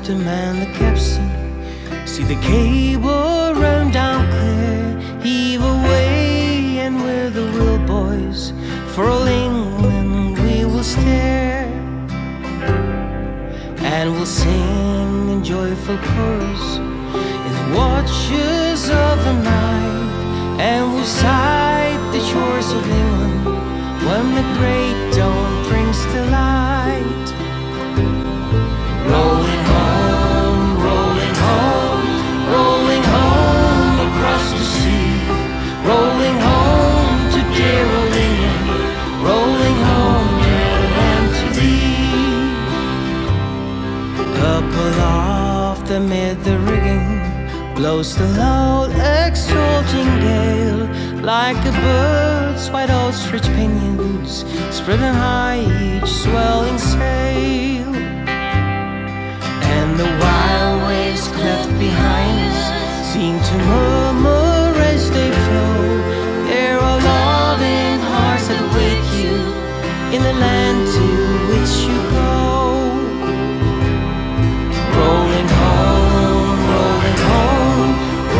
to man the capstan. See the cable run down clear, heave away, and we're the wheel boys. For all England we will stare, and we'll sing in joyful chorus in the watches of the night, and we'll sight the shores of England when the great dawn brings to light. Rolling home, rolling home, rolling home across the sea, rolling home to dear old England, rolling home dear land to thee. Up aloft amid the rigging blows the loud exulting gale, like a bird's white ostrich pinions spreading high each swelling sail. And the wild waves cleft behind us seem to murmur as they flow. There are loving hearts that wait you in the land to which you go. Rolling home, rolling home,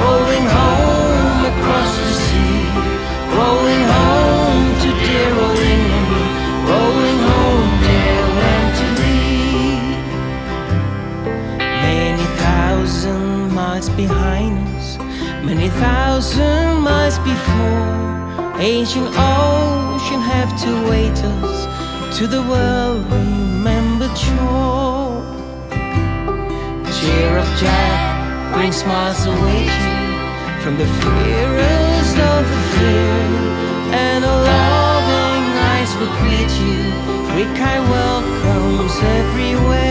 rolling home across the sea, rolling home to dear old England, rolling home dear land to thee. Many thousand miles behind us, many thousand miles before, ancient ocean have to wait us to the well-remembered shore. Cheer up, Jack, bring smiles await you from the fearest of the fear, and a loving eyes will greet you with kind welcomes everywhere.